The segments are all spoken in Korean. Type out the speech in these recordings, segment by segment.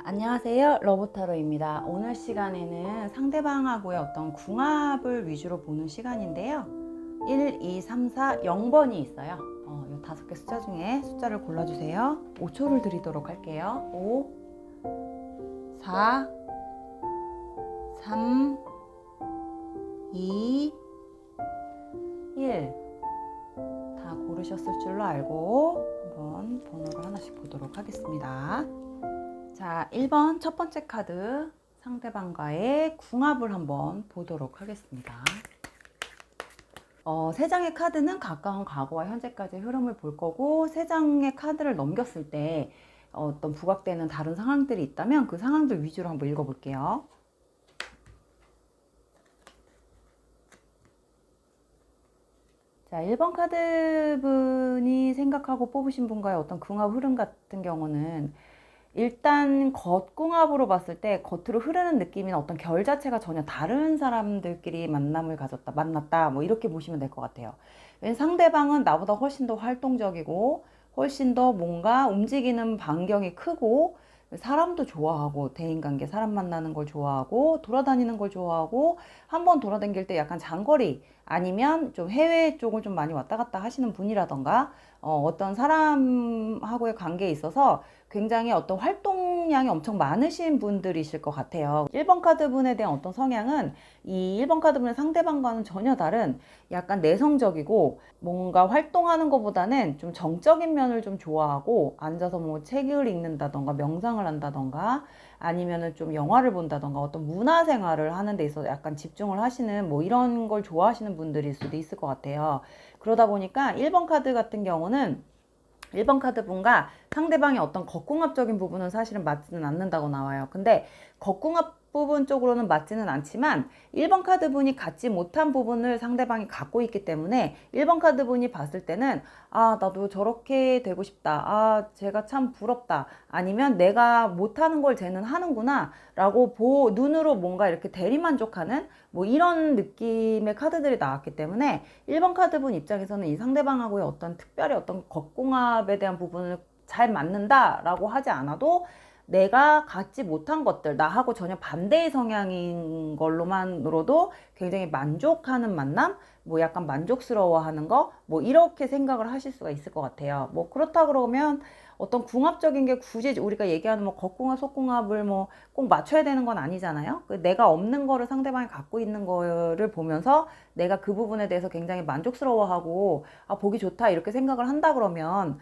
안녕하세요. 러브타로입니다. 오늘 시간에는 상대방하고의 어떤 궁합을 위주로 보는 시간인데요. 1, 2, 3, 4, 0번이 있어요. 이 5개 숫자 중에 숫자를 골라주세요. 5초를 드리도록 할게요. 5, 4, 3, 2, 1. 다 고르셨을 줄로 알고 한번 번호를 하나씩 보도록 하겠습니다. 자, 1번 첫 번째 카드, 상대방과의 궁합을 한번 보도록 하겠습니다. 3장의 카드는 가까운 과거와 현재까지의 흐름을 볼 거고, 3장의 카드를 넘겼을 때 어떤 부각되는 다른 상황들이 있다면 그 상황들 위주로 한번 읽어볼게요. 자, 1번 카드 분이 생각하고 뽑으신 분과의 어떤 궁합 흐름 같은 경우는 일단 겉궁합으로 봤을 때 겉으로 흐르는 느낌이나 어떤 결 자체가 전혀 다른 사람들끼리 만남을 가졌다, 만났다, 뭐 이렇게 보시면 될 것 같아요. 왜냐면 상대방은 나보다 훨씬 더 활동적이고 훨씬 더 뭔가 움직이는 반경이 크고 사람도 좋아하고, 대인관계 사람 만나는 걸 좋아하고 돌아다니는 걸 좋아하고, 한번 돌아다닐 때 약간 장거리 아니면 좀 해외 쪽을 좀 많이 왔다 갔다 하시는 분이라던가 어떤 사람하고의 관계에 있어서 굉장히 어떤 활동량이 엄청 많으신 분들이실 것 같아요. 1번 카드분에 대한 어떤 성향은 이 1번 카드분의 상대방과는 전혀 다른 약간 내성적이고, 뭔가 활동하는 것보다는 좀 정적인 면을 좀 좋아하고, 앉아서 뭐 책을 읽는다던가 명상을 한다던가 아니면은 좀 영화를 본다던가 어떤 문화 생활을 하는 데 있어서 약간 집중을 하시는 뭐 이런 걸 좋아하시는 분들일 수도 있을 것 같아요. 그러다 보니까 1번 카드 같은 경우는 1번 카드 분과 상대방의 어떤 겉궁합적인 부분은 사실은 맞지는 않는다고 나와요. 근데 겉궁합 부분 쪽으로는 맞지는 않지만 1번 카드 분이 갖지 못한 부분을 상대방이 갖고 있기 때문에 1번 카드 분이 봤을 때는 나도 저렇게 되고 싶다. 제가 참 부럽다. 아니면 내가 못하는 걸 쟤는 하는구나 라고 눈으로 뭔가 이렇게 대리만족하는 뭐 이런 느낌의 카드들이 나왔기 때문에 1번 카드 분 입장에서는 이 상대방하고의 어떤 특별히 어떤 겉궁합에 대한 부분을 잘 맞는다라고 하지 않아도 내가 갖지 못한 것들, 나하고 전혀 반대의 성향인 걸로만으로도 굉장히 만족하는 만남, 뭐 약간 만족스러워하는 거, 뭐 이렇게 생각을 하실 수가 있을 것 같아요. 뭐 그렇다 그러면 어떤 궁합적인 게 굳이 우리가 얘기하는 뭐 겉궁합, 속궁합을 뭐 꼭 맞춰야 되는 건 아니잖아요. 내가 없는 거를 상대방이 갖고 있는 거를 보면서 내가 그 부분에 대해서 굉장히 만족스러워하고 보기 좋다 이렇게 생각을 한다 그러면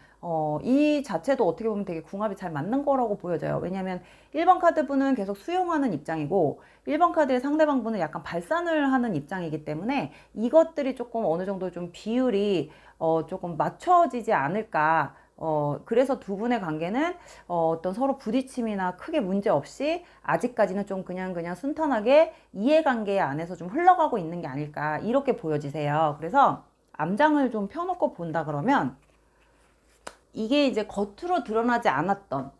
이 자체도 어떻게 보면 되게 궁합이 잘 맞는 거라고 보여져요. 왜냐하면 1번 카드 분은 계속 수용하는 입장이고 1번 카드의 상대방 분은 약간 발산을 하는 입장이기 때문에 이것들이 조금 어느 정도 좀 비율이 조금 맞춰지지 않을까. 그래서 두 분의 관계는 어떤 서로 부딪힘이나 크게 문제 없이 아직까지는 좀 그냥 순탄하게 이해관계 안에서 좀 흘러가고 있는 게 아닐까 이렇게 보여지세요. 그래서 암장을 좀 펴놓고 본다 그러면 이게 이제 겉으로 드러나지 않았던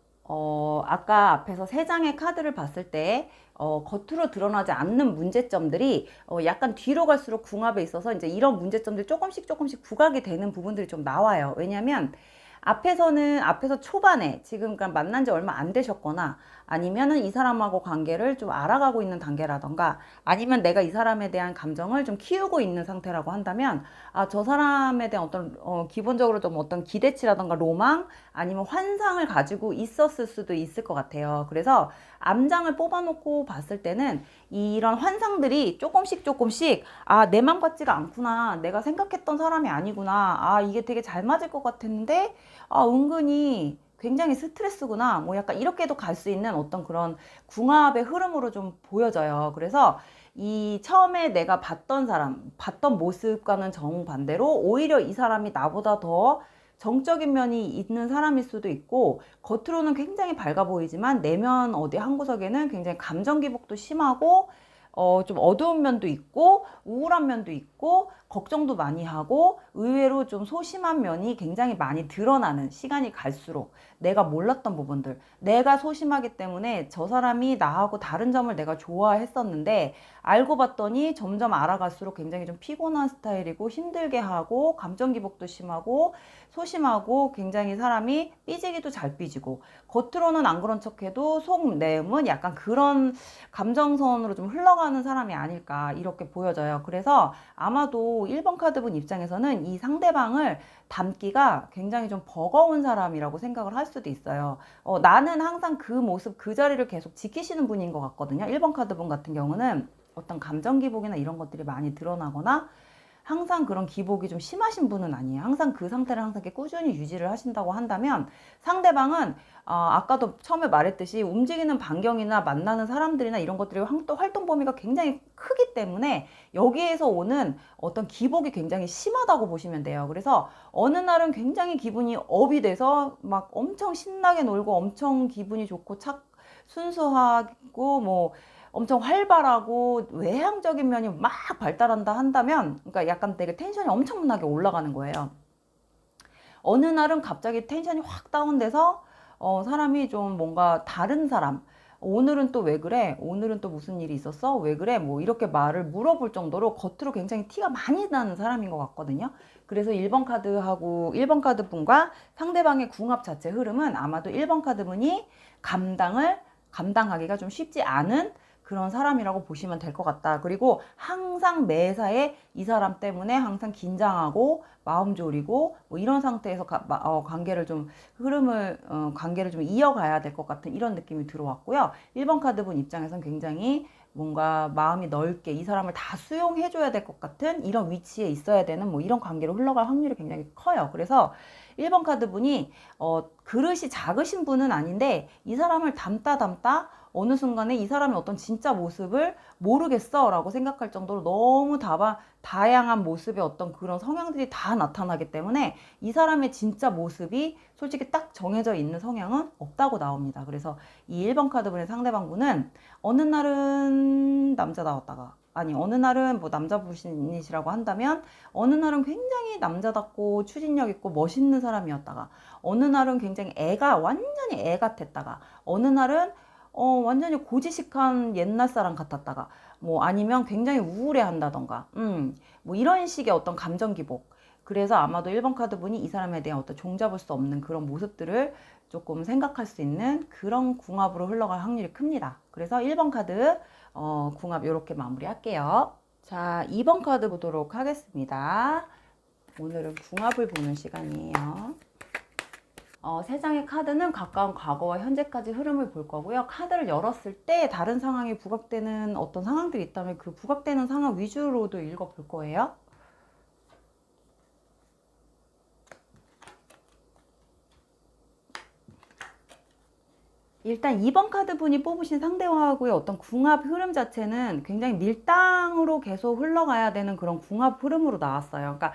아까 앞에서 3장의 카드를 봤을 때 겉으로 드러나지 않는 문제점들이 약간 뒤로 갈수록 궁합에 있어서 이제 이런 문제점들이 조금씩 부각이 되는 부분들이 좀 나와요. 왜냐면 앞에서 초반에 지금 그러니까 만난 지 얼마 안 되셨거나 아니면은 이 사람하고 관계를 좀 알아가고 있는 단계라던가 아니면 내가 이 사람에 대한 감정을 좀 키우고 있는 상태라고 한다면 저 사람에 대한 어떤 기본적으로 좀 어떤 기대치라던가 로망 아니면 환상을 가지고 있었을 수도 있을 것 같아요. 그래서 암장을 뽑아놓고 봤을 때는 이런 환상들이 조금씩 내 맘 같지가 않구나, 내가 생각했던 사람이 아니구나, 이게 되게 잘 맞을 것 같았는데 은근히 굉장히 스트레스구나, 뭐 약간 이렇게도 갈 수 있는 어떤 그런 궁합의 흐름으로 좀 보여져요. 그래서 이 처음에 내가 봤던 모습과는 정반대로 오히려 이 사람이 나보다 더 정적인 면이 있는 사람일 수도 있고, 겉으로는 굉장히 밝아 보이지만 내면 어디 한 구석에는 굉장히 감정 기복도 심하고 좀 어두운 면도 있고 우울한 면도 있고 걱정도 많이 하고 의외로 좀 소심한 면이 굉장히 많이 드러나는, 시간이 갈수록 내가 몰랐던 부분들, 내가 소심하기 때문에 저 사람이 나하고 다른 점을 내가 좋아했었는데 알고 봤더니 점점 알아갈수록 굉장히 좀 피곤한 스타일이고 힘들게 하고 감정 기복도 심하고 소심하고 굉장히 사람이 삐지기도 잘 삐지고 겉으로는 안 그런 척해도 속 내음은 약간 그런 감정선으로 좀 흘러가는 사람이 아닐까 이렇게 보여져요. 그래서 아마도 1번 카드분 입장에서는 이 상대방을 닮기가 굉장히 좀 버거운 사람이라고 생각을 할 수도 있어요. 나는 항상 그 모습 그 자리를 계속 지키시는 분인 것 같거든요. 1번 카드분 같은 경우는 어떤 감정 기복이나 이런 것들이 많이 드러나거나 항상 그런 기복이 좀 심하신 분은 아니에요. 항상 그 상태를 항상 이렇게 꾸준히 유지를 하신다고 한다면 상대방은 아까도 처음에 말했듯이 움직이는 반경이나 만나는 사람들이나 이런 것들이 활동 범위가 굉장히 크기 때문에 여기에서 오는 어떤 기복이 굉장히 심하다고 보시면 돼요. 그래서 어느 날은 굉장히 기분이 업이 돼서 막 엄청 신나게 놀고 엄청 기분이 좋고 순수하고 뭐 엄청 활발하고 외향적인 면이 막 발달한다 한다면, 그러니까 약간 되게 텐션이 엄청나게 올라가는 거예요. 어느 날은 갑자기 텐션이 확 다운돼서 사람이 좀 뭔가 다른 사람, 오늘은 또 왜 그래? 오늘은 또 무슨 일이 있었어? 왜 그래? 뭐 이렇게 말을 물어볼 정도로 겉으로 굉장히 티가 많이 나는 사람인 것 같거든요. 그래서 1번 카드하고 1번 카드 분과 상대방의 궁합 자체 흐름은 아마도 1번 카드 분이 감당하기가 좀 쉽지 않은 그런 사람이라고 보시면 될 것 같다. 그리고 항상 매사에 이 사람 때문에 항상 긴장하고 마음 졸이고 뭐 이런 상태에서 관계를 좀 관계를 좀 이어가야 될 것 같은 이런 느낌이 들어왔고요. 1번 카드분 입장에서는 굉장히 뭔가 마음이 넓게 이 사람을 다 수용해줘야 될 것 같은 이런 위치에 있어야 되는 뭐 이런 관계로 흘러갈 확률이 굉장히 커요. 그래서 1번 카드분이 그릇이 작으신 분은 아닌데 이 사람을 담다 어느 순간에 이 사람의 어떤 진짜 모습을 모르겠어 라고 생각할 정도로 너무 다양한 모습의 어떤 그런 성향들이 다 나타나기 때문에 이 사람의 진짜 모습이 솔직히 딱 정해져 있는 성향은 없다고 나옵니다. 그래서 이 1번 카드분의 상대방분은 어느 날은 남자 나왔다가 어느 날은 뭐 남자분이시라고 한다면 어느 날은 굉장히 남자답고 추진력 있고 멋있는 사람이었다가 어느 날은 굉장히 완전히 애 같았다가 어느 날은 완전히 고지식한 옛날 사람 같았다가 뭐 아니면 굉장히 우울해 한다던가 뭐 이런 식의 어떤 감정 기복. 그래서 아마도 1번 카드 분이 이 사람에 대한 어떤 종잡을 수 없는 그런 모습들을 조금 생각할 수 있는 그런 궁합으로 흘러갈 확률이 큽니다. 그래서 1번 카드 궁합 이렇게 마무리할게요. 자, 2번 카드 보도록 하겠습니다. 오늘은 궁합을 보는 시간이에요. 세 장의 카드는 가까운 과거와 현재까지 흐름을 볼 거고요. 카드를 열었을 때 다른 상황이 부각되는 어떤 상황들이 있다면 그 부각되는 상황 위주로도 읽어볼 거예요. 일단 2번 카드 분이 뽑으신 상대와의 어떤 궁합 흐름 자체는 굉장히 밀당으로 계속 흘러가야 되는 그런 궁합 흐름으로 나왔어요. 그러니까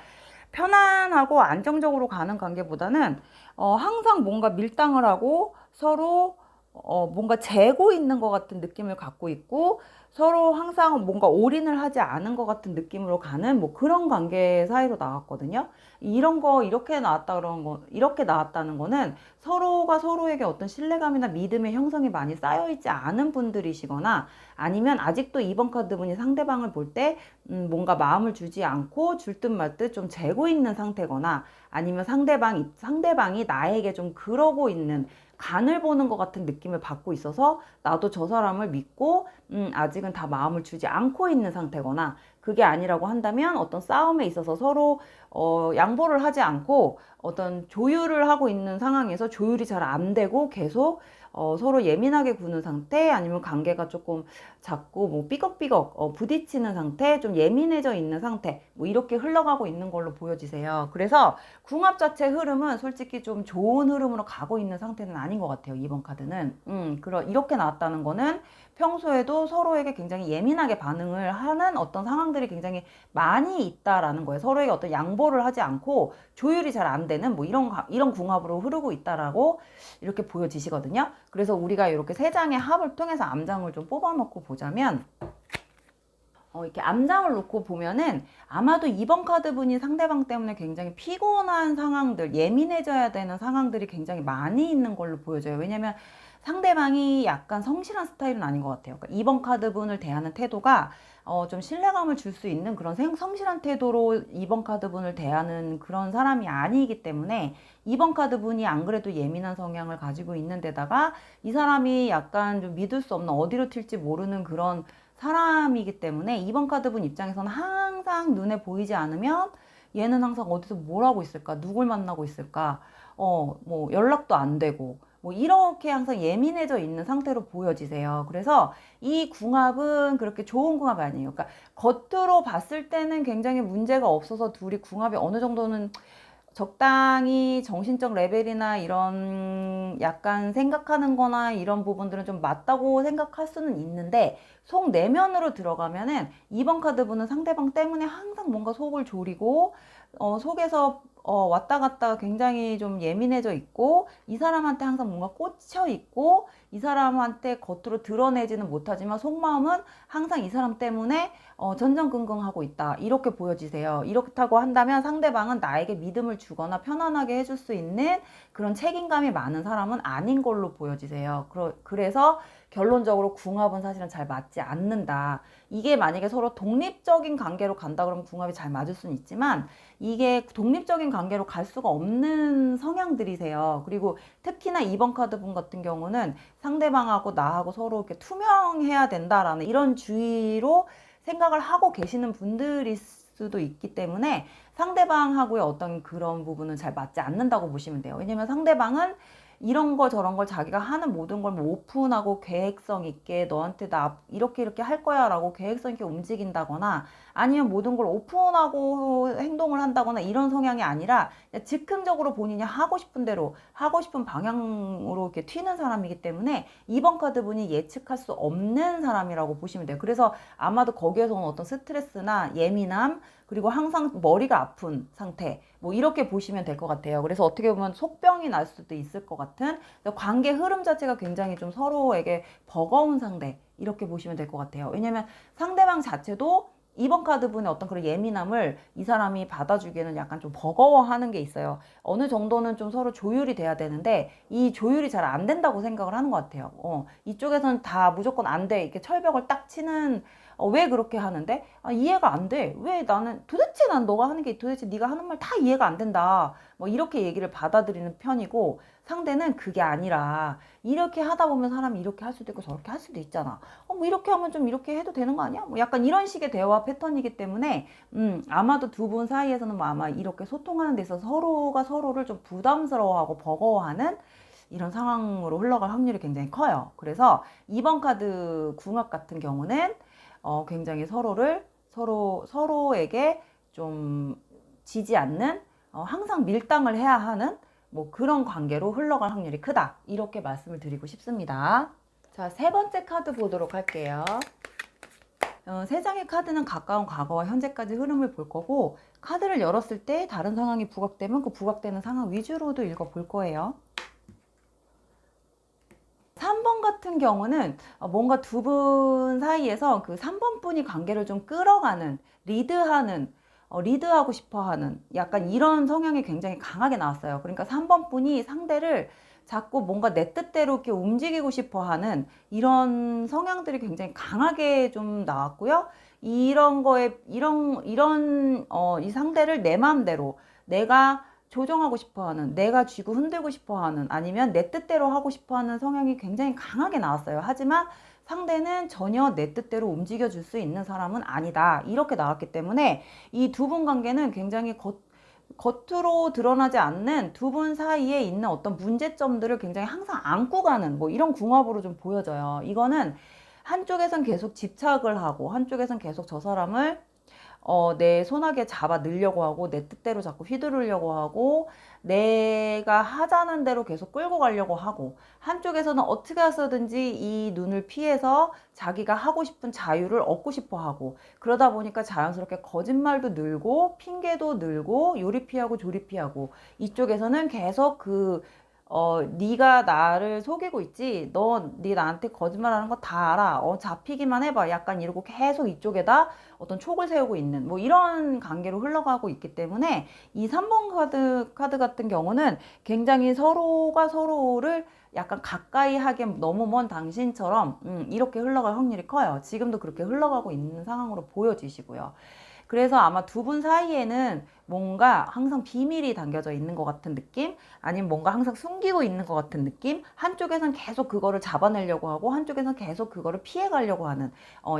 편안하고 안정적으로 가는 관계보다는 항상 뭔가 밀당을 하고 서로 뭔가 재고 있는 것 같은 느낌을 갖고 있고 서로 항상 뭔가 올인을 하지 않은 것 같은 느낌으로 가는 뭐 그런 관계 사이로 나왔거든요. 이렇게 나왔다는 거는 서로가 서로에게 어떤 신뢰감이나 믿음의 형성이 많이 쌓여 있지 않은 분들이시거나 아니면 아직도 2번 카드 분이 상대방을 볼 때 뭔가 마음을 주지 않고 줄 듯 말 듯 좀 재고 있는 상태거나 아니면 상대방이 나에게 좀 그러고 있는 간을 보는 것 같은 느낌을 받고 있어서 나도 저 사람을 믿고 아직은 다 마음을 주지 않고 있는 상태거나 그게 아니라고 한다면 어떤 싸움에 있어서 서로 양보를 하지 않고 어떤 조율을 하고 있는 상황에서 조율이 잘 안 되고 계속 서로 예민하게 구는 상태 아니면 관계가 조금 자꾸 뭐 삐걱삐걱 부딪히는 상태 좀 예민해져 있는 상태 뭐 이렇게 흘러가고 있는 걸로 보여지세요. 그래서 궁합 자체 흐름은 솔직히 좀 좋은 흐름으로 가고 있는 상태는 아닌 것 같아요. 2번 카드는 이렇게 나왔다는 거는 평소에도 서로에게 굉장히 예민하게 반응을 하는 어떤 상황들이 굉장히 많이 있다라는 거예요. 서로에게 어떤 양보를 하지 않고 조율이 잘 안 되는 뭐 이런 궁합으로 흐르고 있다라고 이렇게 보여지시거든요. 그래서 우리가 이렇게 세 장의 합을 통해서 암장을 좀 뽑아놓고 보자면 이렇게 암장을 놓고 보면은 아마도 2번 카드분이 상대방 때문에 굉장히 피곤한 상황들, 예민해져야 되는 상황들이 굉장히 많이 있는 걸로 보여져요. 왜냐면 상대방이 약간 성실한 스타일은 아닌 것 같아요. 그러니까 2번 카드분을 대하는 태도가 좀 신뢰감을 줄 수 있는 그런 성실한 태도로 2번 카드분을 대하는 그런 사람이 아니기 때문에 2번 카드분이 안 그래도 예민한 성향을 가지고 있는 데다가 이 사람이 약간 좀 믿을 수 없는 어디로 튈지 모르는 그런 사람이기 때문에 2번 카드분 입장에서는 항상 눈에 보이지 않으면 얘는 항상 어디서 뭘 하고 있을까? 누굴 만나고 있을까? 뭐 연락도 안 되고 뭐 이렇게 항상 예민해져 있는 상태로 보여지세요. 그래서 이 궁합은 그렇게 좋은 궁합이 아니에요. 그러니까 겉으로 봤을 때는 굉장히 문제가 없어서 둘이 궁합이 어느 정도는 적당히 정신적 레벨이나 이런 약간 생각하는 거나 이런 부분들은 좀 맞다고 생각할 수는 있는데 속 내면으로 들어가면은 2번 카드분은 상대방 때문에 항상 뭔가 속을 졸이고 속에서 왔다 갔다 굉장히 좀 예민해져 있고 이 사람한테 항상 뭔가 꽂혀 있고 이 사람한테 겉으로 드러내지는 못하지만 속마음은 항상 이 사람 때문에 전전긍긍하고 있다 이렇게 보여지세요. 이렇다고 한다면 상대방은 나에게 믿음을 주거나 편안하게 해줄 수 있는 그런 책임감이 많은 사람은 아닌 걸로 보여지세요. 그래서 결론적으로 궁합은 사실은 잘 맞지 않는다. 이게 만약에 서로 독립적인 관계로 간다 그러면 궁합이 잘 맞을 수는 있지만 이게 독립적인 관계로 갈 수가 없는 성향들이세요. 그리고 특히나 2번 카드분 같은 경우는 상대방하고 나하고 서로 이렇게 투명해야 된다라는 이런 주의로 생각을 하고 계시는 분들일 수도 있기 때문에 상대방하고의 어떤 그런 부분은 잘 맞지 않는다고 보시면 돼요. 왜냐면 상대방은 이런 거 저런 걸 자기가 하는 모든 걸 뭐 오픈하고 계획성 있게 너한테 나 이렇게 할 거야 라고 계획성 있게 움직인다거나 아니면 모든 걸 오픈하고 행동을 한다거나 이런 성향이 아니라 즉흥적으로 본인이 하고 싶은 대로 하고 싶은 방향으로 이렇게 튀는 사람이기 때문에 2번 카드분이 예측할 수 없는 사람이라고 보시면 돼요. 그래서 아마도 거기에서 온 어떤 스트레스나 예민함 그리고 항상 머리가 아픈 상태 뭐 이렇게 보시면 될 것 같아요. 그래서 어떻게 보면 속병이 날 수도 있을 것 같은 관계 흐름 자체가 굉장히 좀 서로에게 버거운 상대 이렇게 보시면 될 것 같아요. 왜냐면 상대방 자체도 2번 카드분의 어떤 그런 예민함을 이 사람이 받아주기에는 약간 좀 버거워하는 게 있어요. 어느 정도는 좀 서로 조율이 돼야 되는데 이 조율이 잘 안 된다고 생각을 하는 것 같아요. 이쪽에서는 다 무조건 안 돼. 이렇게 철벽을 딱 치는 왜 그렇게 하는데? 이해가 안 돼. 왜 나는 도대체 난 너가 하는 게 도대체 네가 하는 말 다 이해가 안 된다. 뭐 이렇게 얘기를 받아들이는 편이고 상대는 그게 아니라 이렇게 하다 보면 사람이 이렇게 할 수도 있고 저렇게 할 수도 있잖아. 뭐 이렇게 하면 좀 이렇게 해도 되는 거 아니야? 뭐 약간 이런 식의 대화 패턴이기 때문에 아마도 두 분 사이에서는 뭐 아마 이렇게 소통하는 데 있어서 서로가 서로를 좀 부담스러워하고 버거워하는 이런 상황으로 흘러갈 확률이 굉장히 커요. 그래서 2번 카드 궁합 같은 경우는 굉장히 서로에게 좀 지지 않는 항상 밀당을 해야 하는 뭐 그런 관계로 흘러갈 확률이 크다. 이렇게 말씀을 드리고 싶습니다. 자, 세 번째 카드 보도록 할게요. 세 장의 카드는 가까운 과거와 현재까지 흐름을 볼 거고 카드를 열었을 때 다른 상황이 부각되면 그 부각되는 상황 위주로도 읽어볼 거예요. 3번 같은 경우는 뭔가 두 분 사이에서 그 3번 분이 관계를 좀 끌어가는, 리드하고 싶어 하는 약간 이런 성향이 굉장히 강하게 나왔어요. 그러니까 3번 분이 상대를 자꾸 뭔가 내 뜻대로 이렇게 움직이고 싶어 하는 이런 성향들이 굉장히 강하게 좀 나왔고요. 이런 거에, 이 상대를 내 마음대로 내가 조정하고 싶어 하는, 내가 쥐고 흔들고 싶어 하는, 아니면 내 뜻대로 하고 싶어 하는 성향이 굉장히 강하게 나왔어요. 하지만 상대는 전혀 내 뜻대로 움직여 줄 수 있는 사람은 아니다. 이렇게 나왔기 때문에 이 두 분 관계는 굉장히 겉으로 드러나지 않는 두 분 사이에 있는 어떤 문제점들을 굉장히 항상 안고 가는 뭐 이런 궁합으로 좀 보여져요. 이거는 한쪽에선 계속 집착을 하고 한쪽에선 계속 저 사람을 내 손아귀에 잡아 넣으려고 하고 내 뜻대로 자꾸 휘두르려고 하고 내가 하자는 대로 계속 끌고 가려고 하고 한쪽에서는 어떻게 해서든지 이 눈을 피해서 자기가 하고 싶은 자유를 얻고 싶어 하고 그러다 보니까 자연스럽게 거짓말도 늘고 핑계도 늘고 요리 피하고 조리 피하고 이쪽에서는 계속 네가 나를 속이고 있지. 네 나한테 거짓말하는 거 다 알아. 잡히기만 해봐. 약간 이러고 계속 이쪽에다 어떤 촉을 세우고 있는 뭐 이런 관계로 흘러가고 있기 때문에 이 3번 카드 같은 경우는 굉장히 서로가 서로를 약간 가까이 하게 너무 먼 당신처럼 이렇게 흘러갈 확률이 커요. 지금도 그렇게 흘러가고 있는 상황으로 보여지시고요. 그래서 아마 두 분 사이에는 뭔가 항상 비밀이 담겨져 있는 것 같은 느낌? 아니면 뭔가 항상 숨기고 있는 것 같은 느낌? 한쪽에선 계속 그거를 잡아내려고 하고 한쪽에선 계속 그거를 피해가려고 하는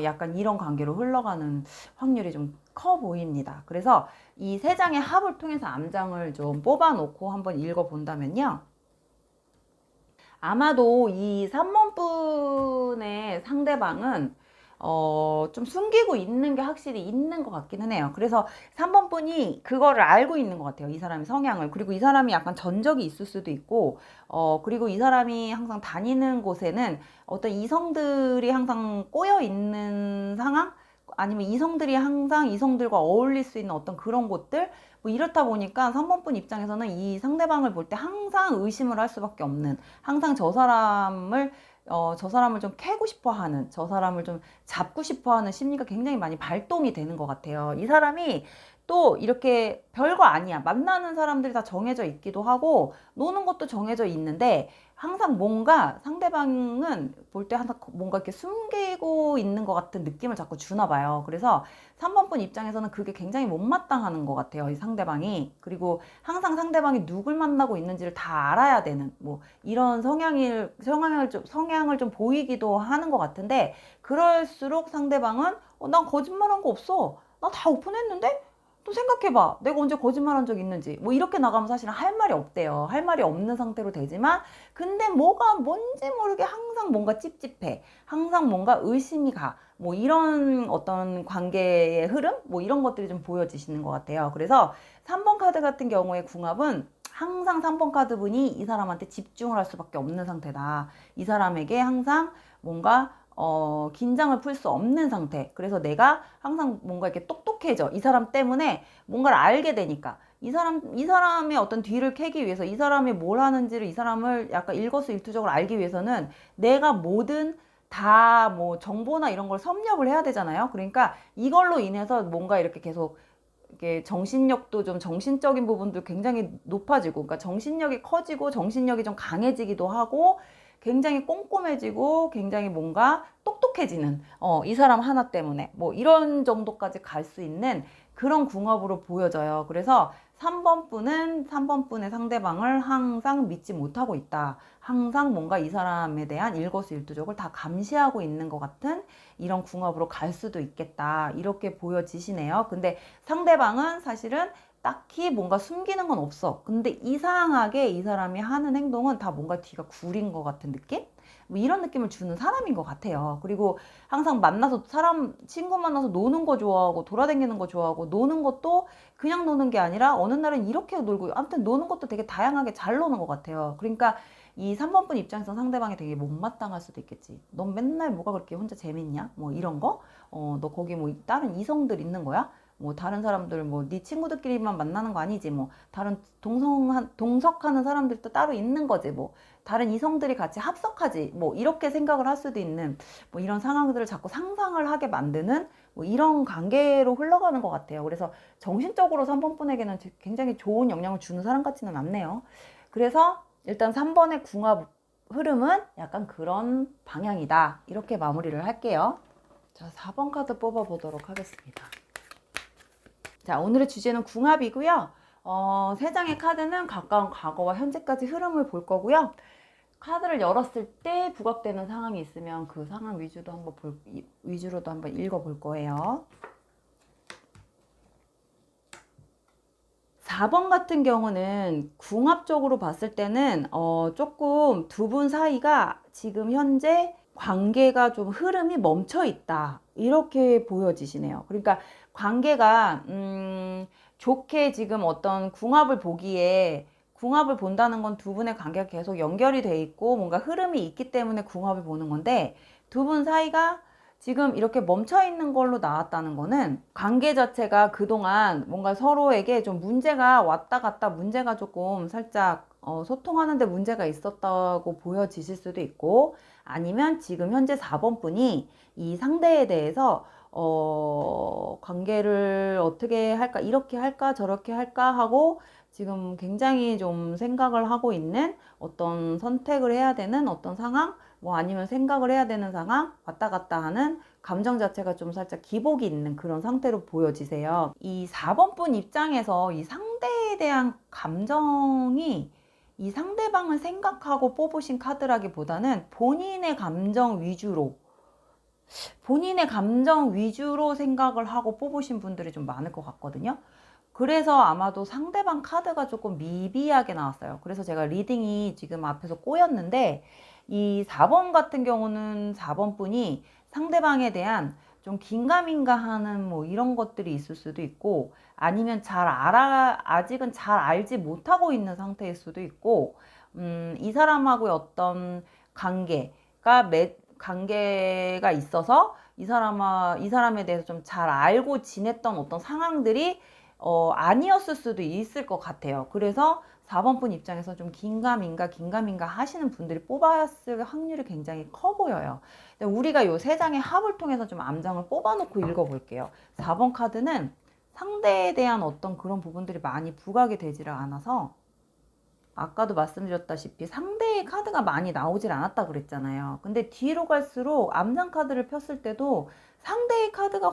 약간 이런 관계로 흘러가는 확률이 좀 커 보입니다. 그래서 이 세 장의 합을 통해서 암장을 좀 뽑아놓고 한번 읽어본다면요. 아마도 이 3번 분의 상대방은 좀 숨기고 있는 게 확실히 있는 것 같기는 해요. 그래서 3번 분이 그거를 알고 있는 것 같아요. 이 사람의 성향을. 그리고 이 사람이 약간 전적이 있을 수도 있고, 그리고 이 사람이 항상 다니는 곳에는 어떤 이성들이 항상 꼬여 있는 상황? 아니면 이성들이 항상 이성들과 어울릴 수 있는 어떤 그런 곳들? 뭐 이렇다 보니까 3번 분 입장에서는 이 상대방을 볼 때 항상 의심을 할 수밖에 없는, 항상 저 사람을 좀 캐고 싶어 하는, 저 사람을 좀 잡고 싶어 하는 심리가 굉장히 많이 발동이 되는 것 같아요. 이 사람이 또 이렇게 별거 아니야. 만나는 사람들이 다 정해져 있기도 하고, 노는 것도 정해져 있는데, 항상 뭔가 상대방은 볼 때 항상 뭔가 이렇게 숨기고 있는 것 같은 느낌을 자꾸 주나 봐요. 그래서 3번 분 입장에서는 그게 굉장히 못마땅하는 것 같아요. 이 상대방이. 그리고 항상 상대방이 누굴 만나고 있는지를 다 알아야 되는, 뭐, 이런 성향을 좀 보이기도 하는 것 같은데, 그럴수록 상대방은, 난 거짓말한 거 없어. 나 다 오픈했는데? 또 생각해봐. 내가 언제 거짓말한 적 있는지. 뭐 이렇게 나가면 사실은 할 말이 없대요. 할 말이 없는 상태로 되지만, 근데 뭐가 뭔지 모르게 항상 뭔가 찝찝해. 항상 뭔가 의심이 가. 뭐 이런 어떤 관계의 흐름? 뭐 이런 것들이 좀 보여지시는 것 같아요. 그래서 3번 카드 같은 경우에 궁합은 항상 3번 카드 분이 이 사람한테 집중을 할 수밖에 없는 상태다. 이 사람에게 항상 뭔가 긴장을 풀 수 없는 상태. 그래서 내가 항상 뭔가 이렇게 똑똑해져. 이 사람 때문에 뭔가를 알게 되니까. 이 사람의 어떤 뒤를 캐기 위해서, 이 사람이 뭘 하는지를, 이 사람을 약간 일거수일투족을 알기 위해서는 내가 뭐든 다 뭐 정보나 이런 걸 섭렵을 해야 되잖아요. 그러니까 이걸로 인해서 뭔가 이렇게 계속 이게 정신력도 좀 정신적인 부분도 굉장히 높아지고, 그러니까 정신력이 커지고 정신력이 좀 강해지기도 하고 굉장히 꼼꼼해지고 굉장히 뭔가 똑똑해지는 이 사람 하나 때문에 뭐 이런 정도까지 갈 수 있는 그런 궁합으로 보여져요. 그래서 3번 분의 상대방을 항상 믿지 못하고 있다. 항상 뭔가 이 사람에 대한 일거수일투족을 다 감시하고 있는 것 같은 이런 궁합으로 갈 수도 있겠다. 이렇게 보여지시네요. 근데 상대방은 사실은 딱히 뭔가 숨기는 건 없어. 근데 이상하게 이 사람이 하는 행동은 다 뭔가 뒤가 구린 것 같은 느낌? 뭐 이런 느낌을 주는 사람인 것 같아요. 그리고 항상 만나서 친구 만나서 노는 거 좋아하고 돌아다니는 거 좋아하고 노는 것도 그냥 노는 게 아니라 어느 날은 이렇게 놀고 아무튼 노는 것도 되게 다양하게 잘 노는 것 같아요. 그러니까 이 3번 분 입장에서 상대방이 되게 못마땅할 수도 있겠지. 넌 맨날 뭐가 그렇게 혼자 재밌냐? 뭐 이런 거? 너 거기 뭐 다른 이성들 있는 거야? 뭐 다른 사람들 뭐 네 친구들끼리만 만나는 거 아니지? 뭐 다른 동석하는 사람들도 따로 있는 거지. 뭐 다른 이성들이 같이 합석하지. 뭐 이렇게 생각을 할 수도 있는 뭐 이런 상황들을 자꾸 상상을 하게 만드는 뭐 이런 관계로 흘러가는 것 같아요. 그래서 정신적으로 3번 분에게는 굉장히 좋은 영향을 주는 사람 같지는 않네요. 그래서 일단 3번의 궁합 흐름은 약간 그런 방향이다. 이렇게 마무리를 할게요. 자, 4번 카드 뽑아 보도록 하겠습니다. 자, 오늘의 주제는 궁합이고요. 세 장의 카드는 가까운 과거와 현재까지 흐름을 볼 거고요. 카드를 열었을 때 부각되는 상황이 있으면 그 상황 위주로도 한번 읽어볼 거예요. 4번 같은 경우는 궁합적으로 봤을 때는 조금 두 분 사이가 지금 현재 관계가 좀 흐름이 멈춰 있다. 이렇게 보여지시네요. 그러니까 관계가 좋게 지금 어떤 궁합을 본다는 건 두 분의 관계가 계속 연결이 돼 있고 뭔가 흐름이 있기 때문에 궁합을 보는 건데, 두 분 사이가 지금 이렇게 멈춰 있는 걸로 나왔다는 거는 관계 자체가 그동안 뭔가 서로에게 좀 문제가 왔다 갔다 문제가 조금 살짝 소통하는데 문제가 있었다고 보여지실 수도 있고, 아니면 지금 현재 4번 분이 이 상대에 대해서 관계를 어떻게 할까, 이렇게 할까, 저렇게 할까 하고 지금 굉장히 좀 생각을 하고 있는, 어떤 선택을 해야 되는 어떤 상황, 뭐 아니면 생각을 해야 되는 상황, 왔다 갔다 하는 감정 자체가 좀 살짝 기복이 있는 그런 상태로 보여지세요. 이 4번 분 입장에서 이 상대에 대한 감정이, 이 상대방을 생각하고 뽑으신 카드라기보다는 본인의 감정 위주로 생각을 하고 뽑으신 분들이 좀 많을 것 같거든요. 그래서 아마도 상대방 카드가 조금 미비하게 나왔어요. 그래서 제가 리딩이 지금 앞에서 꼬였는데, 이 4번 같은 경우는 4번 분이 상대방에 대한 좀 긴가민가 하는 뭐 이런 것들이 있을 수도 있고, 아니면 아직은 잘 알지 못하고 있는 상태일 수도 있고, 이 사람하고의 어떤 관계가 있어서 이 사람에 대해서 좀 잘 알고 지냈던 어떤 상황들이 아니었을 수도 있을 것 같아요. 그래서 4번 분 입장에서 좀 긴가민가 하시는 분들이 뽑았을 확률이 굉장히 커 보여요. 우리가 요 세 장의 합을 통해서 좀 암장을 뽑아놓고 읽어볼게요. 4번 카드는 상대에 대한 어떤 그런 부분들이 많이 부각이 되지를 않아서, 아까도 말씀드렸다시피 상대의 카드가 많이 나오질 않았다 그랬잖아요. 근데 뒤로 갈수록 암장 카드를 폈을 때도 상대의 카드가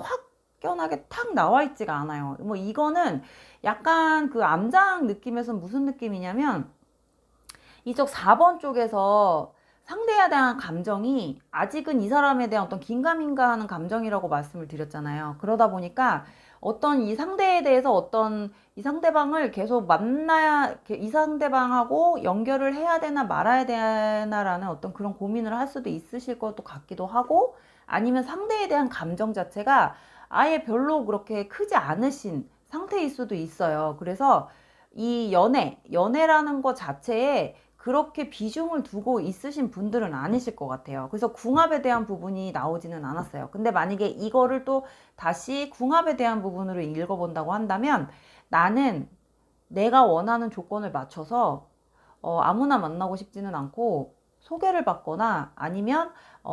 확연하게 탁 나와 있지가 않아요. 뭐 이거는 약간 그 암장 느낌에서 무슨 느낌이냐면, 이쪽 4번 쪽에서 상대에 대한 감정이 아직은 이 사람에 대한 어떤 긴가민가 하는 감정이라고 말씀을 드렸잖아요. 그러다 보니까 어떤 이 상대에 대해서 어떤 이 상대방을 계속 이 상대방하고 연결을 해야 되나 말아야 되나라는 어떤 그런 고민을 할 수도 있으실 것도 같기도 하고, 아니면 상대에 대한 감정 자체가 아예 별로 그렇게 크지 않으신 상태일 수도 있어요. 그래서 이 연애라는 것 자체에 그렇게 비중을 두고 있으신 분들은 아니실 것 같아요. 그래서 궁합에 대한 부분이 나오지는 않았어요. 근데 만약에 이거를 또 다시 궁합에 대한 부분으로 읽어본다고 한다면, 나는 내가 원하는 조건을 맞춰서 아무나 만나고 싶지는 않고, 소개를 받거나 아니면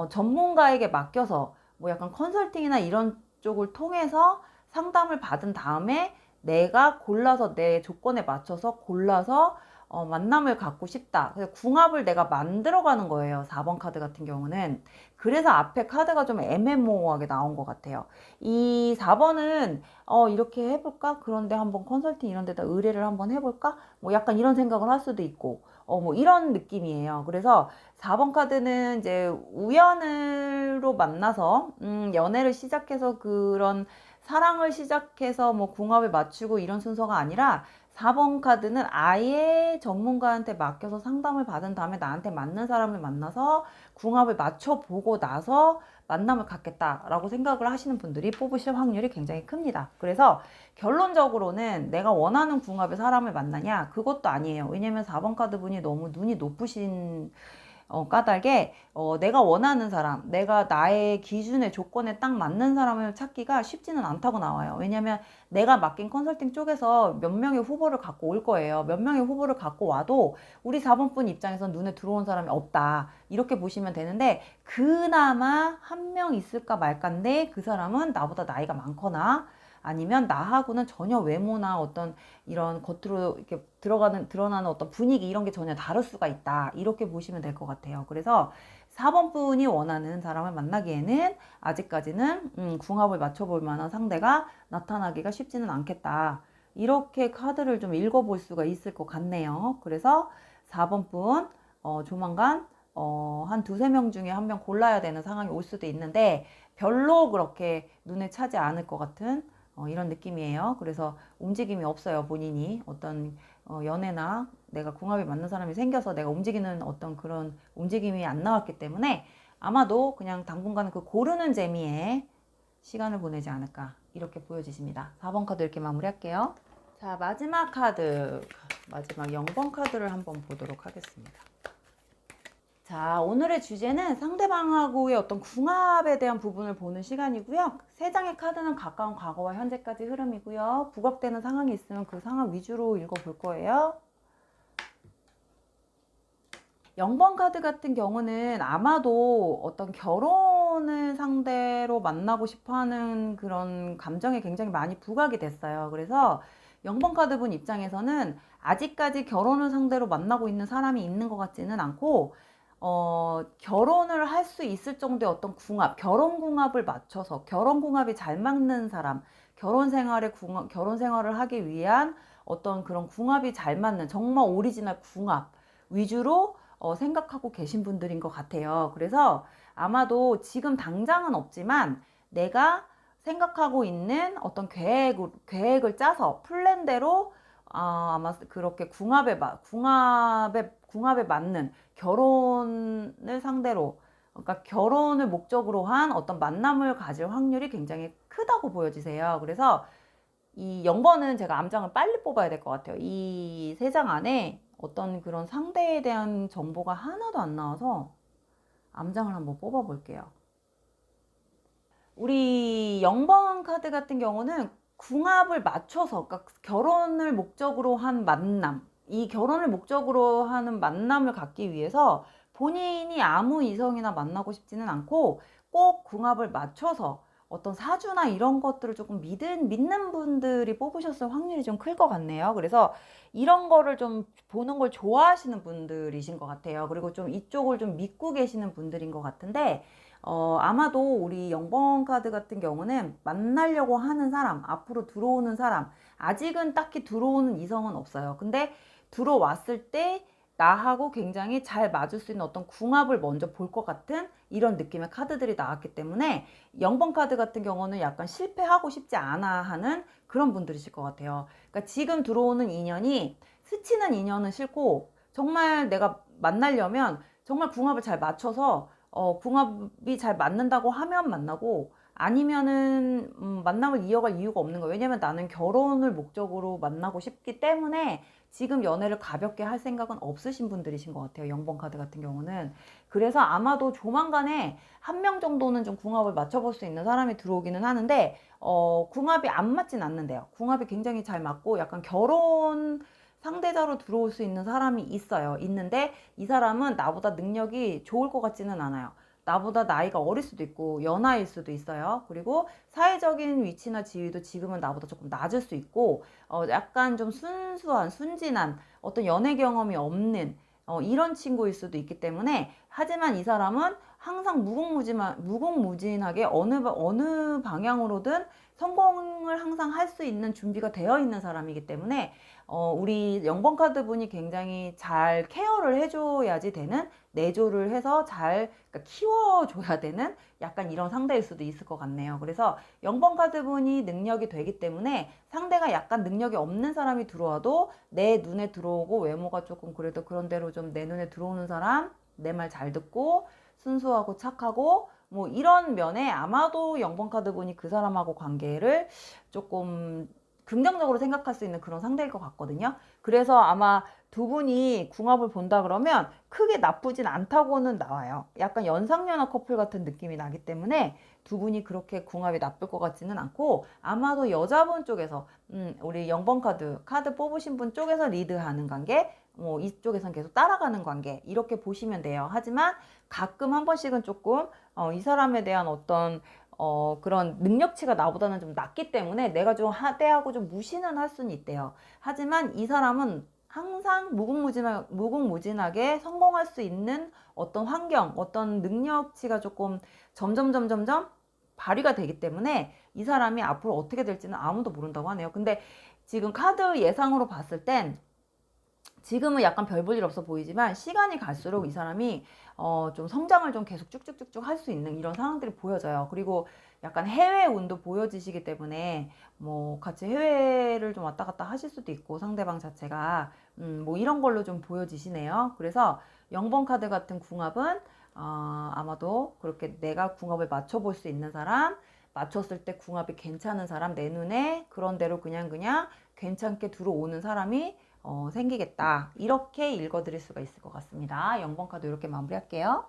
전문가에게 맡겨서 뭐 약간 컨설팅이나 이런 쪽을 통해서 상담을 받은 다음에 내가 골라서 내 조건에 맞춰서 골라서 만남을 갖고 싶다. 그래서 궁합을 내가 만들어가는 거예요. 4번 카드 같은 경우는. 그래서 앞에 카드가 좀 애매모호하게 나온 것 같아요. 이 4번은 이렇게 해볼까? 그런데 한번 컨설팅 이런 데다 의뢰를 한번 해볼까? 뭐 약간 이런 생각을 할 수도 있고, 뭐 이런 느낌이에요. 그래서 4번 카드는 이제 우연으로 만나서 연애를 시작해서 그런 사랑을 시작해서 뭐 궁합을 맞추고 이런 순서가 아니라, 4번 카드는 아예 전문가한테 맡겨서 상담을 받은 다음에 나한테 맞는 사람을 만나서 궁합을 맞춰보고 나서 만남을 갖겠다라고 생각을 하시는 분들이 뽑으실 확률이 굉장히 큽니다. 그래서 결론적으로는 내가 원하는 궁합의 사람을 만나냐? 그것도 아니에요. 왜냐면 4번 카드 분이 너무 눈이 높으신 까닭에 내가 원하는 사람, 내가 나의 기준의 조건에 딱 맞는 사람을 찾기가 쉽지는 않다고 나와요. 왜냐면 내가 맡긴 컨설팅 쪽에서 몇 명의 후보를 갖고 올 거예요. 몇 명의 후보를 갖고 와도 우리 4번 분 입장에서 눈에 들어온 사람이 없다, 이렇게 보시면 되는데, 그나마 한 명 있을까 말까인데 그 사람은 나보다 나이가 많거나, 아니면 나하고는 전혀 외모나 어떤 이런 겉으로 이렇게 드러나는 어떤 분위기 이런 게 전혀 다를 수가 있다, 이렇게 보시면 될 것 같아요. 그래서 4번 분이 원하는 사람을 만나기에는 아직까지는 궁합을 맞춰볼 만한 상대가 나타나기가 쉽지는 않겠다, 이렇게 카드를 좀 읽어볼 수가 있을 것 같네요. 그래서 4번 분 조만간 한 두세 명 중에 한 명 골라야 되는 상황이 올 수도 있는데, 별로 그렇게 눈에 차지 않을 것 같은 이런 느낌이에요. 그래서 움직임이 없어요. 본인이 어떤 연애나 내가 궁합이 맞는 사람이 생겨서 내가 움직이는 어떤 그런 움직임이 안 나왔기 때문에, 아마도 그냥 당분간 그 고르는 재미에 시간을 보내지 않을까, 이렇게 보여지십니다. 4번 카드 이렇게 마무리할게요. 자, 마지막 0번 카드를 한번 보도록 하겠습니다. 자, 오늘의 주제는 상대방하고의 어떤 궁합에 대한 부분을 보는 시간이고요. 세 장의 카드는 가까운 과거와 현재까지 흐름이고요. 부각되는 상황이 있으면 그 상황 위주로 읽어볼 거예요. 0번 카드 같은 경우는 아마도 어떤 결혼을 상대로 만나고 싶어 하는 그런 감정이 굉장히 많이 부각이 됐어요. 그래서 0번 카드 분 입장에서는 아직까지 결혼을 상대로 만나고 있는 사람이 있는 것 같지는 않고, 결혼을 할 수 있을 정도의 어떤 궁합, 결혼 궁합을 맞춰서 결혼 궁합이 잘 맞는 사람, 결혼 생활을 하기 위한 어떤 그런 궁합이 잘 맞는 정말 오리지널 궁합 위주로 생각하고 계신 분들인 것 같아요. 그래서 아마도 지금 당장은 없지만 내가 생각하고 있는 어떤 계획을 짜서 플랜대로 아마 그렇게 궁합에 맞는 결혼을 상대로, 그러니까 결혼을 목적으로 한 어떤 만남을 가질 확률이 굉장히 크다고 보여지세요. 그래서 이 0번은 제가 암장을 빨리 뽑아야 될 것 같아요. 이 세 장 안에 어떤 그런 상대에 대한 정보가 하나도 안 나와서 암장을 한번 뽑아 볼게요. 우리 0번 카드 같은 경우는 궁합을 맞춰서, 그러니까 결혼을 목적으로 한 만남, 이 결혼을 목적으로 하는 만남을 갖기 위해서 본인이 아무 이성이나 만나고 싶지는 않고 꼭 궁합을 맞춰서 어떤 사주나 이런 것들을 조금 믿는 분들이 뽑으셨을 확률이 좀 클 것 같네요. 그래서 이런 거를 좀 보는 걸 좋아하시는 분들이신 것 같아요. 그리고 좀 이쪽을 좀 믿고 계시는 분들인 것 같은데, 아마도 우리 0번 카드 같은 경우는 만나려고 하는 사람, 앞으로 들어오는 사람, 아직은 딱히 들어오는 이성은 없어요. 근데 들어왔을 때 나하고 굉장히 잘 맞을 수 있는 어떤 궁합을 먼저 볼 것 같은 이런 느낌의 카드들이 나왔기 때문에 0번 카드 같은 경우는 약간 실패하고 싶지 않아 하는 그런 분들이실 것 같아요. 그러니까 지금 들어오는 인연이 스치는 인연은 싫고, 정말 내가 만나려면 정말 궁합을 잘 맞춰서 궁합이 잘 맞는다고 하면 만나고, 아니면은 만남을 이어갈 이유가 없는 거예요. 왜냐면 나는 결혼을 목적으로 만나고 싶기 때문에 지금 연애를 가볍게 할 생각은 없으신 분들이신 것 같아요. 0번 카드 같은 경우는. 그래서 아마도 조만간에 한 명 정도는 좀 궁합을 맞춰볼 수 있는 사람이 들어오기는 하는데, 궁합이 안 맞진 않는데요. 궁합이 굉장히 잘 맞고 약간 결혼 상대자로 들어올 수 있는 사람이 있어요. 있는데 이 사람은 나보다 능력이 좋을 것 같지는 않아요. 나보다 나이가 어릴 수도 있고 연하일 수도 있어요. 그리고 사회적인 위치나 지위도 지금은 나보다 조금 낮을 수 있고, 약간 좀 순진한 어떤 연애 경험이 없는 이런 친구일 수도 있기 때문에, 하지만 이 사람은 항상 무궁무진하게 어느 방향으로든 성공을 항상 할 수 있는 준비가 되어 있는 사람이기 때문에, 우리 0번 카드 분이 굉장히 잘 케어를 해줘야지 되는, 내조를 해서 그러니까 키워줘야 되는 약간 이런 상대일 수도 있을 것 같네요. 그래서 0번 카드 분이 능력이 되기 때문에 상대가 약간 능력이 없는 사람이 들어와도 내 눈에 들어오고, 외모가 조금 그래도 그런 대로 좀 내 눈에 들어오는 사람, 내 말 잘 듣고 순수하고 착하고 뭐 이런 면에 아마도 0번 카드 분이 그 사람하고 관계를 조금 긍정적으로 생각할 수 있는 그런 상대일 것 같거든요. 그래서 아마 두 분이 궁합을 본다 그러면 크게 나쁘진 않다고는 나와요. 약간 연상연하 커플 같은 느낌이 나기 때문에 두 분이 그렇게 궁합이 나쁠 것 같지는 않고, 아마도 여자분 쪽에서 우리 0번 카드 뽑으신 분 쪽에서 리드하는 관계, 뭐 이쪽에선 계속 따라가는 관계, 이렇게 보시면 돼요. 하지만 가끔 한 번씩은 조금 이 사람에 대한 어떤 그런 능력치가 나보다는 좀 낮기 때문에 내가 좀 하대하고 좀 무시는 할 수는 있대요. 하지만 이 사람은 항상 무궁무진하게 성공할 수 있는 어떤 환경, 어떤 능력치가 조금 점점 발휘가 되기 때문에 이 사람이 앞으로 어떻게 될지는 아무도 모른다고 하네요. 근데 지금 카드 예상으로 봤을 땐 지금은 약간 별 볼 일 없어 보이지만 시간이 갈수록 이 사람이 좀 성장을 좀 계속 쭉쭉쭉쭉 할 수 있는 이런 상황들이 보여져요. 그리고 약간 해외 운도 보여지시기 때문에 뭐 같이 해외를 좀 왔다 갔다 하실 수도 있고, 상대방 자체가 뭐 이런 걸로 좀 보여지시네요. 그래서 0번 카드 같은 궁합은 아마도 그렇게 내가 궁합을 맞춰볼 수 있는 사람, 맞췄을 때 궁합이 괜찮은 사람, 내 눈에 그런 대로 그냥 괜찮게 들어오는 사람이 생기겠다. 이렇게 읽어드릴 수가 있을 것 같습니다. 0번 카드 이렇게 마무리할게요.